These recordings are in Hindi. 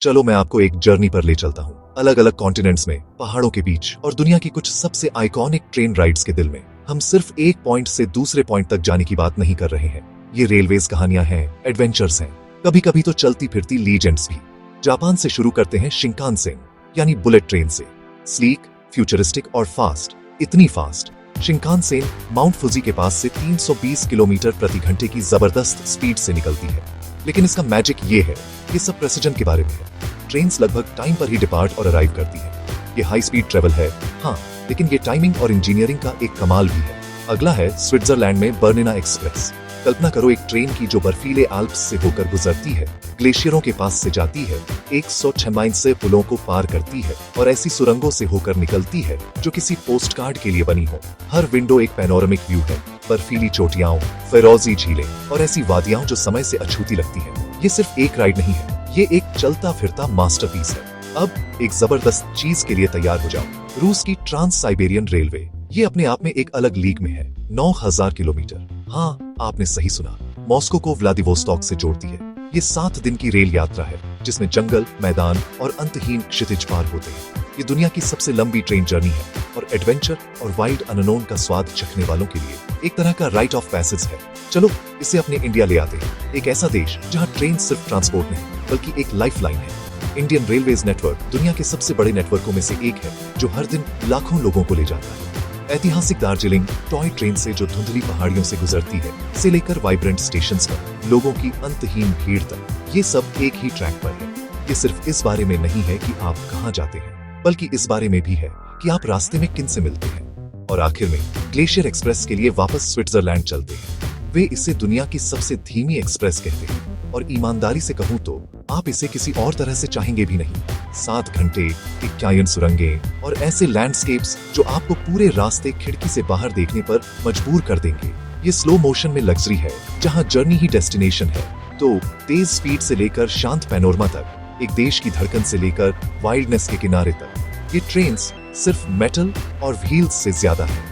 चलो मैं आपको एक जर्नी पर ले चलता हूँ, अलग अलग कॉन्टिनेंट्स में, पहाड़ों के बीच और दुनिया की कुछ सबसे आइकॉनिक ट्रेन राइड्स के दिल में। हम सिर्फ एक पॉइंट से दूसरे पॉइंट तक जाने की बात नहीं कर रहे हैं। ये रेलवेज कहानियां हैं, एडवेंचर्स हैं, कभी कभी तो चलती फिरती लीजेंड्स भी। जापान से शुरू करते हैं शिंकानसेन यानी बुलेट ट्रेन से। स्लीक, फ्यूचरिस्टिक और फास्ट, इतनी फास्ट। शिंकानसेन माउंट फुजी के पास से 320 किलोमीटर प्रति घंटे की जबरदस्त स्पीड से निकलती है। लेकिन इसका मैजिक ये है, ये सब प्रेसिजन के बारे में है। ट्रेन्स लगभग टाइम पर ही डिपार्ट और अराइव करती है। ये हाई स्पीड ट्रेवल है, हाँ, लेकिन ये टाइमिंग और इंजीनियरिंग का एक कमाल भी है। अगला है स्विट्जरलैंड में बर्निना एक्सप्रेस। कल्पना करो एक ट्रेन की जो बर्फीले आल्प्स से होकर गुजरती है, ग्लेशियरों के पास से जाती है, 106 माइल से पुलों को पार करती है और ऐसी सुरंगों से होकर निकलती है जो किसी पोस्ट कार्ड के लिए बनी हो। हर विंडो एक पैनोरामिक व्यू है, बर्फीली चोटियां, फिरोजी झीलें और ऐसी वादियां जो समय से अछूती लगती है। ये सिर्फ एक राइड नहीं है, ये एक चलता फिरता मास्टरपीस है। अब एक जबरदस्त चीज के लिए तैयार हो जाओ, रूस की ट्रांस साइबेरियन रेलवे। ये अपने आप में एक अलग लीग में है। 9000 किलोमीटर, हाँ आपने सही सुना, मॉस्को को व्लादिवोस्टॉक से जोड़ती है। ये 7 दिन की रेल यात्रा है जिसमें जंगल, मैदान और अंतहीन क्षितिज पार होते हैं। ये दुनिया की सबसे लंबी ट्रेन जर्नी है और एडवेंचर और वाइल्ड अननोन का स्वाद चखने वालों के लिए एक तरह का राइट ऑफ पैसेज है। चलो इसे अपने इंडिया ले आते हैं, एक ऐसा देश जहाँ ट्रेन सिर्फ ट्रांसपोर्ट नहीं बल्कि एक लाइफ लाइन है। इंडियन रेलवेज नेटवर्क दुनिया के सबसे बड़े नेटवर्कों में से एक है जो हर दिन लाखों लोगों को ले जाता है। ऐतिहासिक दार्जिलिंग टॉय ट्रेन से जो धुंधली पहाड़ियों से गुजरती है, से लेकर वाइब्रेंट स्टेशंस पर लोगों की अंतहीन भीड़ तक, ये सब एक ही ट्रैक पर है। ये सिर्फ इस बारे में नहीं है कि आप कहाँ जाते हैं, बल्कि इस बारे में भी है कि आप रास्ते में किन से मिलते हैं। और आखिर में ग्लेशियर एक्सप्रेस के लिए वापस स्विट्जरलैंड चलते हैं। वे इसे दुनिया की सबसे धीमी एक्सप्रेस कहते हैं और ईमानदारी से कहूँ तो आप इसे किसी और तरह से चाहेंगे भी नहीं। 7 घंटे, 51 सुरंगें और ऐसे लैंडस्केप्स जो आपको पूरे रास्ते खिड़की से बाहर देखने पर मजबूर कर देंगे। ये स्लो मोशन में लग्जरी है जहाँ जर्नी ही डेस्टिनेशन है। तो तेज स्पीड से लेकर शांत पैनोरमा तक, एक देश की धड़कन से लेकर वाइल्डनेस के किनारे तक, ये ट्रेन्स सिर्फ मेटल और व्हील्स से ज्यादा है।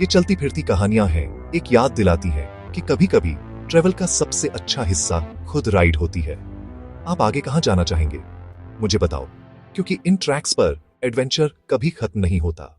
ये चलती फिरती कहानियां हैं, एक याद दिलाती है कि कभी कभी ट्रेवल का सबसे अच्छा हिस्सा खुद राइड होती है। आप आगे कहां जाना चाहेंगे मुझे बताओ, क्योंकि इन ट्रैक्स पर एडवेंचर कभी खत्म नहीं होता।